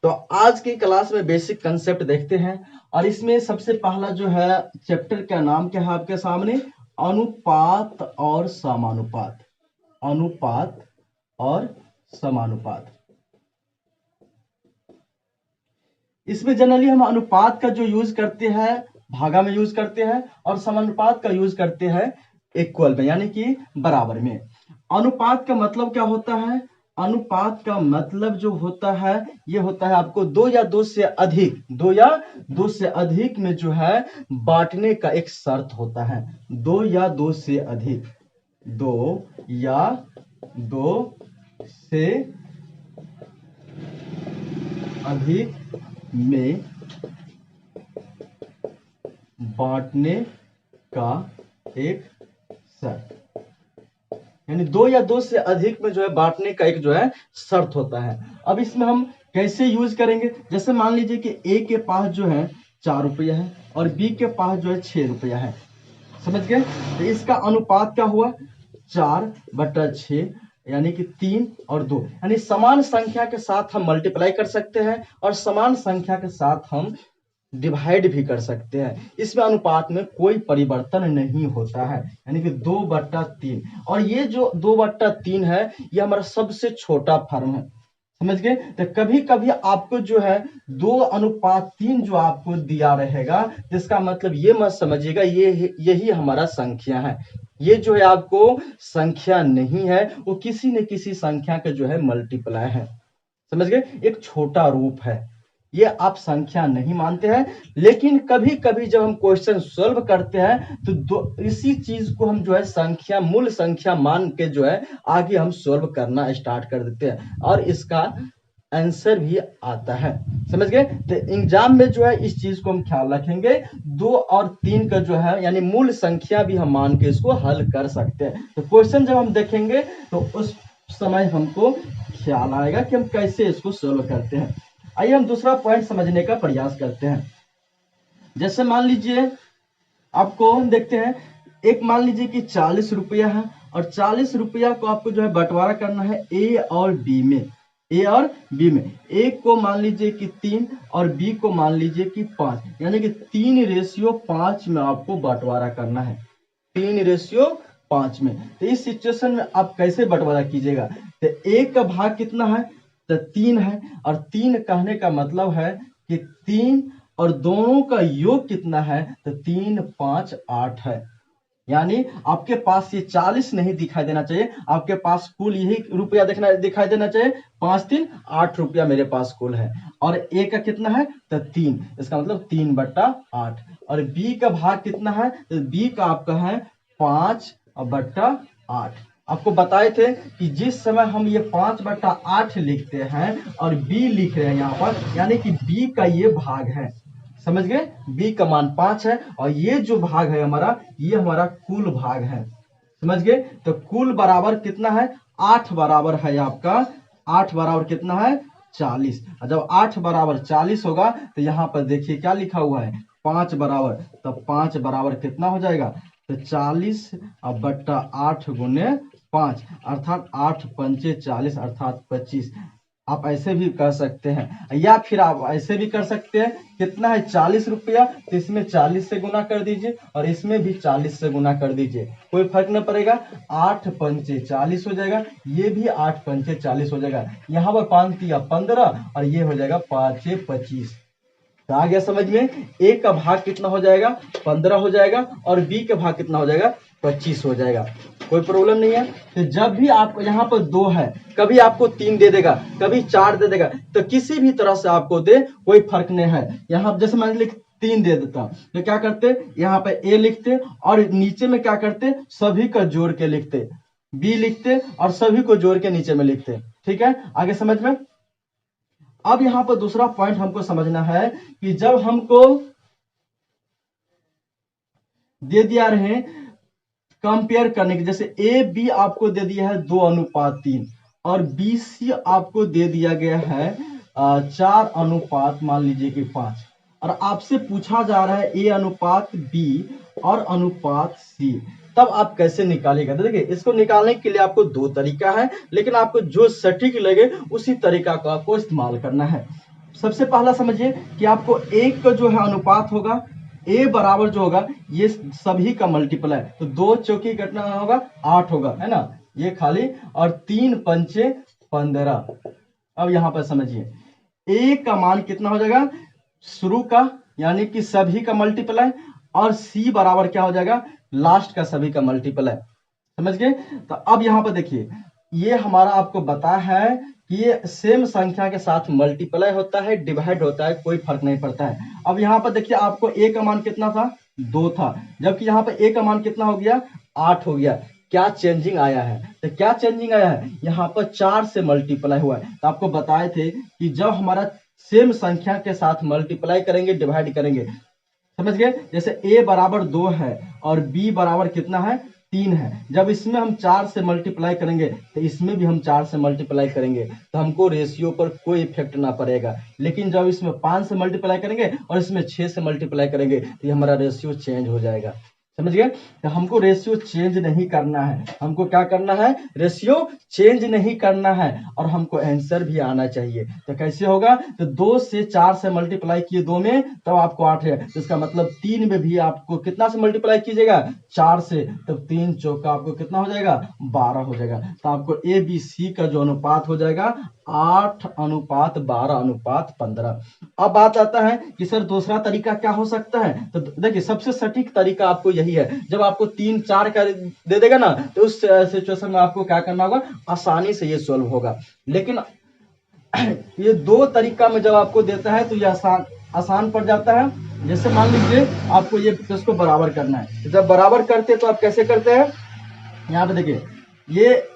तो आज की क्लास में बेसिक कंसेप्ट देखते हैं और इसमें सबसे पहला जो है चैप्टर का नाम क्या है आपके सामने, अनुपात और समानुपात। अनुपात और समानुपात। इसमें जनरली हम अनुपात का जो यूज करते हैं भागा में यूज करते हैं और समानुपात का यूज करते हैं इक्वल में, यानी कि बराबर में। अनुपात का मतलब क्या होता है? अनुपात का मतलब जो होता है ये होता है आपको दो या दो से अधिक में जो है बांटने का एक शर्त होता है। दो या दो से अधिक में बांटने का एक शर्त, यानी दो या दो से अधिक में जो है बांटने का एक जो है शर्त होता है। अब इसमें हम कैसे यूज करेंगे? जैसे मान लीजिए कि ए के पास जो है 4 रुपया है और बी के पास जो है 6 रुपया है, समझ गए? तो इसका अनुपात क्या हुआ? 4/6, यानी कि 3 और 2, यानी समान संख्या के साथ हम मल्टीप्लाई कर सकते हैं और समान संख्या के साथ हम डिवाइड भी कर सकते हैं। इसमें अनुपात में कोई परिवर्तन नहीं होता है, यानी कि 2/3। और ये जो 2/3 है ये हमारा सबसे छोटा फॉर्म है, समझ गए? तो कभी कभी आपको जो है 2:3 जो आपको दिया रहेगा, जिसका मतलब ये मत समझिएगा यही हमारा संख्या है। ये जो है आपको संख्या नहीं है, वो किसी न किसी संख्या के जो है मल्टीप्लाई है, समझ गए? एक छोटा रूप है, ये आप संख्या नहीं मानते हैं। लेकिन कभी कभी जब हम क्वेश्चन सॉल्व करते हैं तो इसी चीज को हम जो है संख्या, मूल संख्या मान के जो है आगे हम सॉल्व करना स्टार्ट कर देते हैं और इसका आंसर भी आता है, समझ गए? तो एग्जाम में जो है इस चीज को हम ख्याल रखेंगे, 2 और 3 का जो है यानी मूल संख्या भी हम मान के इसको हल कर सकते हैं। तो क्वेश्चन जब हम देखेंगे तो उस समय हमको ख्याल आएगा कि हम कैसे इसको सॉल्व करते हैं। आइए हम दूसरा पॉइंट समझने का प्रयास करते हैं। जैसे मान लीजिए आपको देखते हैं, एक मान लीजिए कि 40 रुपया है और 40 रुपया को आपको जो है बंटवारा करना है ए और बी में। ए को मान लीजिए कि 3 और बी को मान लीजिए कि 5, यानी कि 3:5 में आपको बंटवारा करना है। 3:5 में। तो इस सिचुएशन में आप कैसे बंटवारा कीजिएगा? तो ए का भाग कितना है? तो 3 है, और 3 कहने का मतलब है कि 3 और दोनों का योग कितना है? तो 3, 5, 8 है। यानी आपके पास ये 40 नहीं दिखाई देना चाहिए, आपके पास कुल यही रुपया दिखाई देना चाहिए। 5, 3, 8 रुपया मेरे पास कुल है। और ए का कितना है? तो 3, इसका मतलब 3/8। और बी का भाग कितना है? तो बी का आपका है 5/8। आपको बताए थे कि जिस समय हम ये 5/8 लिखते हैं और बी लिख रहे हैं यहाँ पर, यानी कि बी का ये भाग है, समझ गए? बी का मान 5 है और ये जो भाग है हमारा, ये हमारा कुल भाग है, समझ गए? तो कुल बराबर कितना है? 8 बराबर है आपका, 8 बराबर कितना है? 40। जब 8 बराबर 40 होगा तो यहाँ पर देखिए क्या लिखा हुआ है? 5 बराबर, तब 5 बराबर कितना हो जाएगा? तो 40/8 गुने 5, अर्थात 8 पंचे 40 अर्थात 25। आप ऐसे भी कर सकते हैं, या फिर आप ऐसे भी कर सकते हैं। कितना है? 40 रुपया, तो इसमें 40 से गुना कर दीजिए और इसमें भी 40 से गुना कर दीजिए, कोई फर्क न पड़ेगा। 8 पंचे 40 हो जाएगा, ये भी 8 पंचे 40 हो जाएगा। यहाँ पर 5 तिया 15 और ये हो जाएगा 5 25। तो आ गया समझ में? ए का भाग कितना हो जाएगा? 15 हो जाएगा और बी का भाग कितना हो जाएगा? 25 हो जाएगा। कोई प्रॉब्लम नहीं है। तो जब भी आप यहाँ पर 2 है, कभी आपको 3 दे देगा, कभी 4 दे देगा, तो किसी भी तरह से आपको दे, कोई फर्क नहीं है। यहाँ जैसे मान लीजिए 3 दे देता तो क्या करते? यहाँ पे ए लिखते और नीचे में क्या करते? सभी का जोड़ के लिखते, बी लिखते और सभी को जोड़ के नीचे में लिखते। ठीक है, आगे समझ में? अब यहाँ पर दूसरा पॉइंट हमको समझना है कि जब हमको दे दिया रहे कंपेयर करने के, जैसे ए बी आपको दे दिया है 2:3 और बी सी आपको दे दिया गया है 4 मान लीजिए कि 5, और आपसे पूछा जा रहा है ए अनुपात बी और अनुपात सी, तब आप कैसे निकालेगा? तो देखिए, इसको निकालने के लिए आपको 2 तरीका है, लेकिन आपको जो सटीक लगे उसी तरीका को आपको इस्तेमाल करना है। सबसे पहला समझिए कि आपको एक का जो है अनुपात होगा, ए बराबर जो होगा ये सभी का मल्टीपल है, तो 2 चौकी कितना होगा 8 होगा, है ना, ये खाली, और 3 पंचे 15। अब यहां पर समझिए ए का मान कितना हो जाएगा, शुरू का यानी कि सभी का मल्टीपल है, और सी बराबर क्या हो जाएगा, लास्ट का सभी का मल्टीपल है। समझ गए। तो अब यहां पर देखिए ये हमारा आपको बता है कि ये सेम संख्या के साथ मल्टीप्लाई होता है, डिवाइड होता है, कोई फर्क नहीं पड़ता है। अब यहाँ पर देखिए आपको ए का मान कितना था, 2 था, जबकि यहाँ पर ए का मान कितना हो गया, 8 हो गया। क्या चेंजिंग आया है, तो क्या चेंजिंग आया है, यहाँ पर 4 से मल्टीप्लाई हुआ है। तो आपको बताए थे कि जब हमारा सेम संख्या के साथ मल्टीप्लाई करेंगे, डिवाइड करेंगे, समझ गए, जैसे a बराबर 2 है और b बराबर कितना है, 3 है, जब इसमें हम 4 से मल्टीप्लाई करेंगे तो इसमें भी हम 4 से मल्टीप्लाई करेंगे, तो हमको रेशियो पर कोई इफेक्ट ना पड़ेगा। लेकिन जब इसमें 5 से मल्टीप्लाई करेंगे और इसमें 6 से मल्टीप्लाई करेंगे तो ये हमारा रेशियो चेंज हो जाएगा। समझ गए। तो हमको रेशियो चेंज नहीं करना है, हमको क्या करना है, रेशियो चेंज नहीं करना है, और हमको आंसर भी आना चाहिए। तो कैसे होगा, तो 2 से 4 से मल्टीप्लाई किए 2 में तब आपको 8 है, तो इसका मतलब 3 में भी आपको कितना से मल्टीप्लाई कीजिएगा, 4 से, तब 3 चौका आपको कितना हो जाएगा, 12 हो जाएगा। तो आपको ए बी सी का जो अनुपात हो जाएगा 8:12:15। अब बात आता है कि सर दूसरा तरीका क्या हो सकता है, तो देखिए सबसे सटीक तरीका आपको यही है, जब आपको 3-4 का दे देगा ना, तो उस सिचुएशन में आपको क्या करना होगा, आसानी से ये सॉल्व होगा। लेकिन ये 2 तरीका में जब आपको देता है तो ये आसान पड़ जाता है। जैसे मान लीजिए आपको ये इसको बराबर करना है, जब बराबर करते हैं तो आप कैसे करते हैं, यहाँ पे देखिए ये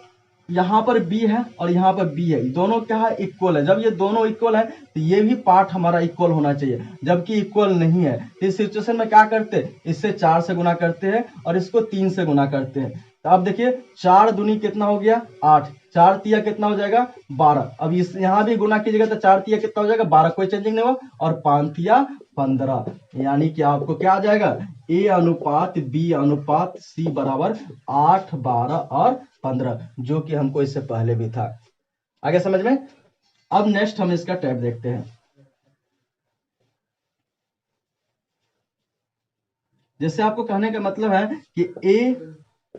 यहाँ पर b है और यहाँ पर b है, दोनों क्या है, इक्वल है। जब ये दोनों इक्वल है तो ये भी पार्ट हमारा इक्वल होना चाहिए, जबकि इक्वल नहीं है तो इस सिचुएशन में क्या करते हैं, इससे 4 से गुना करते हैं और इसको 3 से गुना करते हैं। तो अब देखिए 4 दूनी कितना हो गया, 8, 4 तिया कितना हो जाएगा, 12। अब इस यहाँ भी गुना कीजिएगा तो 4 तिया कितना हो जाएगा, 12, कोई चेंजिंग नहीं होगा, और 5 तिया 15, यानी कि आपको क्या आ जाएगा, ए अनुपात बी अनुपात सी बराबर 8, 12 और 15, जो कि हमको इससे पहले भी था। आगे समझ में। अब नेक्स्ट हम इसका टैब देखते हैं। जैसे आपको कहने का मतलब है कि ए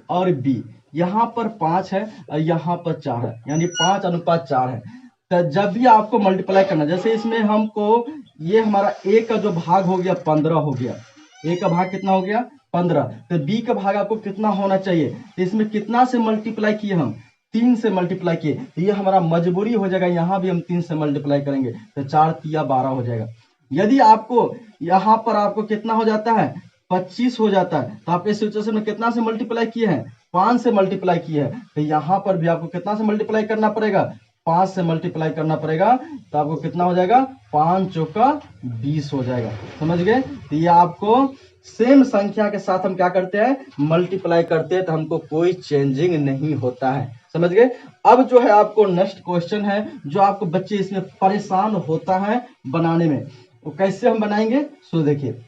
और बी यहाँ पर 5 है और यहाँ पर 4 है, यानी 5:4 है। तो जब भी आपको मल्टीप्लाई करना, जैसे इसमें हमको ये हमारा ए का जो भाग हो गया 15 हो गया, ए का भाग कितना हो गया 15, तो बी का भाग आपको कितना होना चाहिए, तो इसमें कितना से मल्टीप्लाई किए हम, 3 से मल्टीप्लाई किए, तो ये हमारा मजबूरी हो जाएगा, यहाँ भी हम 3 से मल्टीप्लाई करेंगे तो 4 तिया 12 हो जाएगा। यदि आपको यहाँ पर आपको कितना हो जाता है, 25 हो जाता है, तो आप इस सिचुएशन में कितना से मल्टीप्लाई किए हैं, 5 से मल्टीप्लाई किए हैं, तो यहाँ पर भी आपको कितना से मल्टीप्लाई करना पड़ेगा, 5 से मल्टीप्लाई करना पड़ेगा, तो आपको कितना हो जाएगा, 5 चौका 20 हो जाएगा। समझ गए। तो ये आपको सेम संख्या के साथ हम क्या करते हैं, मल्टीप्लाई करते हैं, तो हमको कोई चेंजिंग नहीं होता है। समझ गए। अब जो है आपको नेक्स्ट क्वेश्चन है, जो आपको बच्चे इसमें परेशान होता है बनाने में, वो कैसे हम बनाएंगे, सो देखिए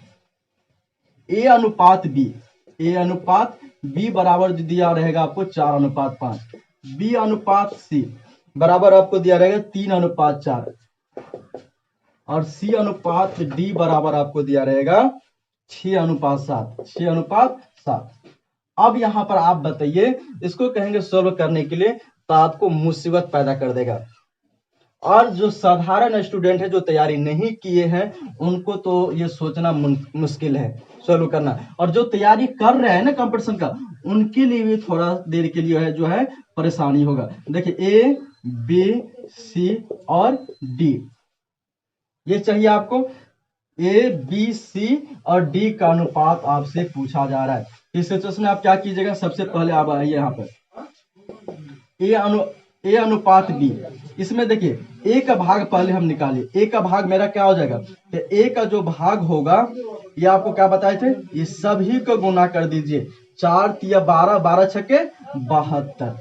ए अनुपात बी, ए अनुपात बी बराबर दिया रहेगा आपको 4:5, बी अनुपात सी बराबर आपको दिया रहेगा 3:4, और सी अनुपात डी बराबर आपको दिया रहेगा 6:7, 6:7। अब यहां पर आप बताइए, इसको कहेंगे सोल्व करने के लिए, तो आपको मुसीबत पैदा कर देगा। और जो साधारण स्टूडेंट है, जो तैयारी नहीं किए हैं, उनको तो ये सोचना मुश्किल है सोल्व करना, और जो तैयारी कर रहे हैं ना कंपटीशन का, उनके लिए भी थोड़ा देर के लिए है जो है परेशानी होगा। देखिए ए बी सी और डी, ये चाहिए आपको, ए बी सी और डी का अनुपात आपसे पूछा जा रहा है। इस सिचुएशन में आप क्या कीजिएगा, सबसे पहले आप आइए यहाँ पर, ए अनुपात बी, इसमें देखिए ए का भाग पहले हम निकालिए, ए का भाग मेरा क्या हो जाएगा, तो ए का जो भाग होगा, ये आपको क्या बताए थे, ये सभी को गुना कर दीजिए, 4 तिया 12, 12 छक्के 72,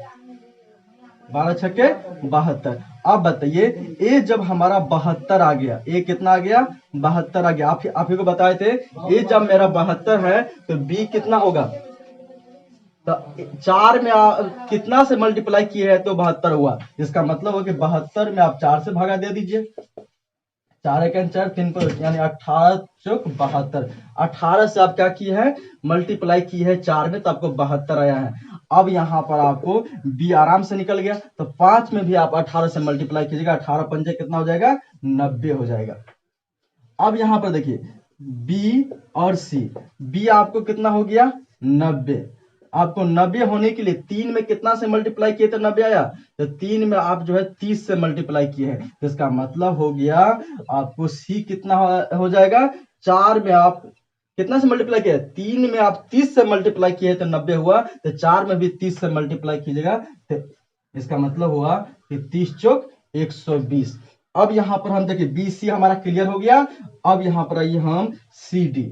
12 छक्के 72। अब बताइए ए जब हमारा 72 आ गया, ए कितना आ गया, 72 आ गया, आप ही को बताए थे, ए जब मेरा 72 है तो बी कितना होगा, तो 4 में कितना से मल्टीप्लाई किए है तो 72 हुआ, इसका मतलब हो कि 72 में आप 4 से भागा दे दीजिए, 4 एक 4 3 को यानी 18 चौक 72। 18 से आप क्या किए हैं, मल्टीप्लाई की है 4 में, तो आपको 72 आया है। अब यहाँ पर आपको b आराम से निकल गया, तो 5 में भी आप 18 से मल्टीप्लाई कीजिएगा, 18 पंजे कितना हो जाएगा, 90 हो जाएगा। अब यहाँ पर देखिए b और c, b आपको कितना हो गया, 90। आपको 90 होने के लिए 3 में कितना से मल्टीप्लाई किए तो 90 आया, तो 3 में आप जो है 30 से मल्टीप्लाई किए हैं, तो इसका मतलब हो गया आपको c कितना हो जाएगा, 4 में आप कितना से मल्टीप्लाई किया, 3 में आप 30 से मल्टीप्लाई किए तो 90 हुआ, तो 4 में भी 30 से मल्टीप्लाई कीजिएगा, तो इसका मतलब हुआ कि 30 चौक 120। अब यहाँ पर हम देखिए बी सी हमारा क्लियर हो गया। अब यहाँ पर आइए हम सी डी,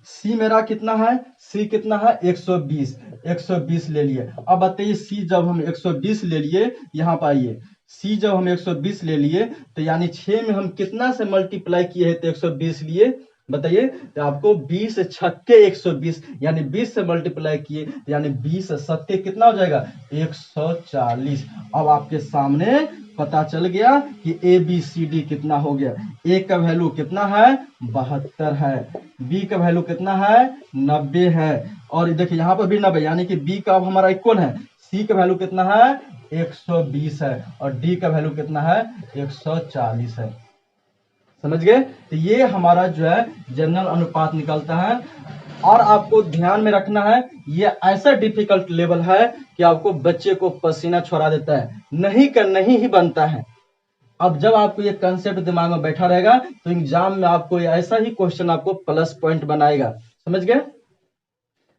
सी मेरा कितना है, सी कितना है 120, 120 ले लिए। अब बताइए सी जब हम 120 ले लिए, यहाँ पर आइए सी जब हम 120 ले लिए, तो यानी 6 में हम कितना से मल्टीप्लाई किए हैं तो 120 लिए, बताइए। तो आपको 20 छक्के 120 यानी 20 से मल्टीप्लाई किए, यानी 20 सत्ते कितना हो जाएगा, 140। अब आपके सामने पता चल गया कि ए बी सी डी कितना हो गया। ए का वैल्यू कितना है, 72 है, बी का वैल्यू कितना है, 90 है, और देखिए यहाँ पर भी 90, यानी कि बी का अब हमारा इक्वल है, सी का वैल्यू कितना है 120 है, और डी का वैल्यू कितना है 140 है। समझ गए। तो ये हमारा जो है जनरल अनुपात निकलता है। और आपको ध्यान में रखना है, ये ऐसा डिफिकल्ट लेवल है कि आपको बच्चे को पसीना छोड़ा देता है, नहीं कर नहीं ही बनता है। अब जब आपको ये कंसेप्ट दिमाग में बैठा रहेगा तो एग्जाम में आपको ऐसा ही क्वेश्चन आपको प्लस पॉइंट बनाएगा। समझ गए।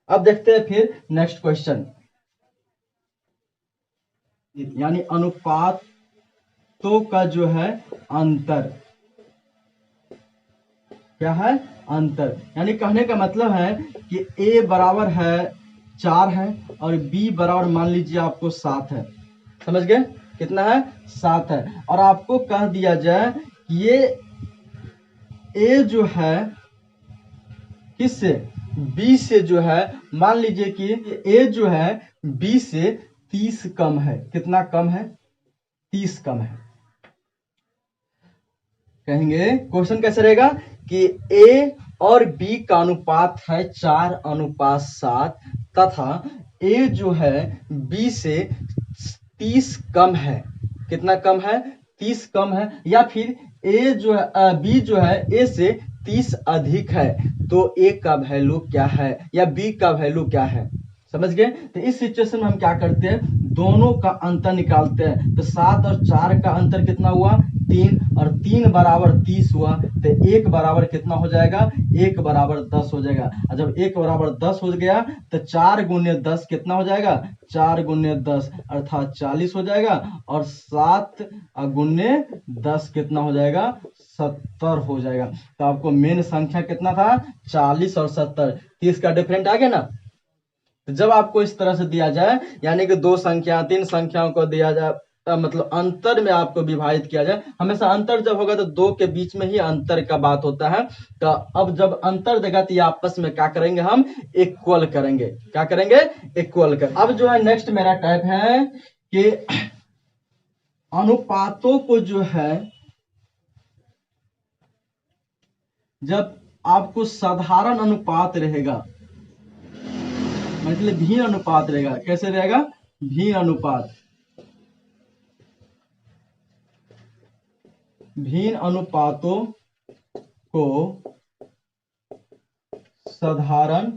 अब देखते हैं फिर नेक्स्ट क्वेश्चन, यानी अनुपातों का जो है अंतर, क्या है, अंतर। यानी कहने का मतलब है कि a बराबर है 4 है और b बराबर मान लीजिए आपको 7 है। समझ गए, कितना है, 7 है। और आपको कह दिया जाए कि ये a जो है किससे, b से जो है, मान लीजिए कि a जो है b से 30 कम है। कितना कम है, 30 कम है। कहेंगे क्वेश्चन कैसे रहेगा कि a और b का अनुपात है 4:7 तथा a जो है b से 30 कम है। कितना कम है, 30 कम है। या फिर a जो है b जो है a से 30 अधिक है, तो a का वैल्यू क्या है या b का वैल्यू क्या है। समझ गए। तो इस सिचुएशन में हम क्या करते हैं, दोनों का अंतर निकालते हैं। तो 7 और 4 का अंतर कितना हुआ, 3, और 3 बराबर 30 हुआ, तो 1 बराबर कितना हो जाएगा, 1 बराबर 10 हो जाएगा। और जब 1 बराबर 10 हो गया तो 4 गुने 10 कितना हो जाएगा, 4 गुने 10 अर्थात 40 हो जाएगा, और 7 गुने 10 कितना हो जाएगा, 70 हो जाएगा। तो आपको मेन संख्या कितना था, 40 और 70, 30 का डिफरेंट आ गया ना। जब आपको इस तरह से दिया जाए, यानी कि 2 संख्या 3 संख्याओं को दिया जाए, मतलब अंतर में आपको विभाजित किया जाए, हमेशा अंतर जब होगा तो 2 के बीच में ही अंतर का बात होता है। तो अब जब अंतर देगा तो ये आपस में क्या करेंगे, हम इक्वल करेंगे। क्या करेंगे, इक्वल कर। अब जो है नेक्स्ट मेरा टाइप है कि अनुपातों को जो है जब आपको साधारण अनुपात रहेगा, मतलब भिन्न अनुपात रहेगा। कैसे रहेगा, भिन्न अनुपात, भिन्न अनुपातों को साधारण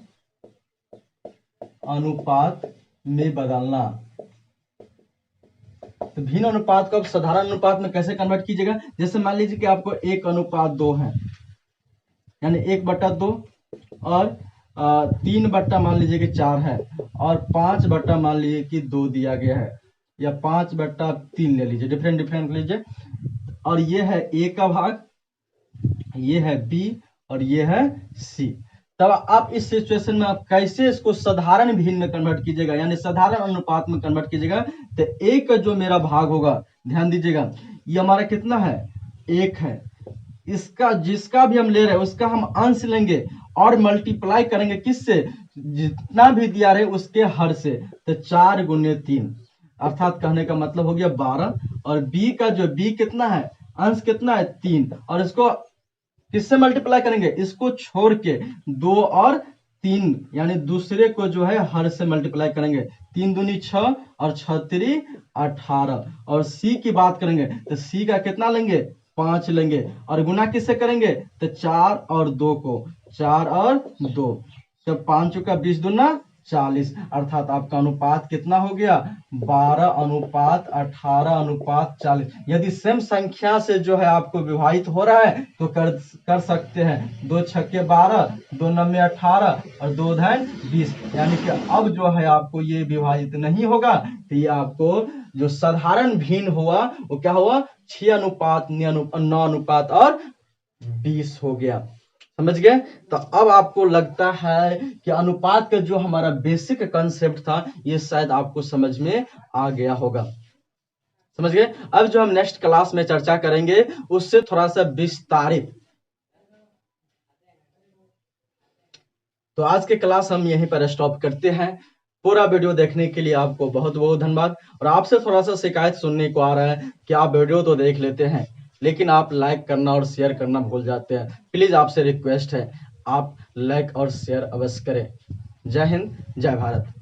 अनुपात में बदलना। तो भिन्न अनुपात को आप साधारण अनुपात में कैसे कन्वर्ट कीजिएगा, जैसे मान लीजिए कि आपको 1:2 है, यानी 1/2, और 3 मान लीजिए कि 4 है, और 5 मान लीजिए कि 2 दिया गया है, या 5/3 ले लीजिए, डिफरेंट डिफरेंट लीजिए। और ये है ए का भाग, ये है बी, और ये है सी। तब आप इस सिचुएशन में आप कैसे इसको साधारण भिन्न में कन्वर्ट कीजिएगा, यानी साधारण अनुपात में कन्वर्ट कीजिएगा। तो ए का जो मेरा भाग होगा, ध्यान दीजिएगा, ये हमारा कितना है, 1 है। इसका जिसका भी हम ले रहे हैं उसका हम अंश लेंगे और मल्टीप्लाई करेंगे किससे, जितना भी दिया रहे उसके हर से। तो 4 गुने 3 अर्थात कहने का मतलब हो गया 12, और बी का जो बी कितना है, अंश कितना है 3, और इसको किससे मल्टीप्लाई करेंगे, इसको छोड़ के 2 और 3 यानी दूसरे को जो है हर से मल्टीप्लाई करेंगे, 3 दूनी 6 और 6 3 18। और सी की बात करेंगे तो सी का कितना लेंगे 5 लेंगे, और गुना किससे करेंगे तो 4 और 2 को, 4 और 2, तो 5 का 20 दूना 40, अर्थात आपका अनुपात कितना हो गया 12:18:40। यदि सेम संख्या से जो है आपको विभाजित हो रहा है तो कर सकते हैं, 2 छक्के 12, 2 नम्मे 18 और 2 धन 20, यानी कि अब जो है आपको ये विभाजित नहीं होगा, तो ये आपको जो साधारण भिन्न हुआ वो क्या हुआ 6:9:20 हो गया। समझ गए। तो अब आपको लगता है कि अनुपात का जो हमारा बेसिक कंसेप्ट था ये शायद आपको समझ में आ गया होगा। समझ गए। अब जो हम नेक्स्ट क्लास में चर्चा करेंगे उससे थोड़ा सा विस्तारित। तो आज के क्लास हम यहीं पर स्टॉप करते हैं। पूरा वीडियो देखने के लिए आपको बहुत बहुत धन्यवाद। और आपसे थोड़ा सा शिकायत सुनने को आ रहा है कि आप वीडियो तो देख लेते हैं लेकिन आप लाइक करना और शेयर करना भूल जाते हैं। प्लीज आपसे रिक्वेस्ट है आप लाइक और शेयर अवश्य करें। जय हिंद, जय भारत।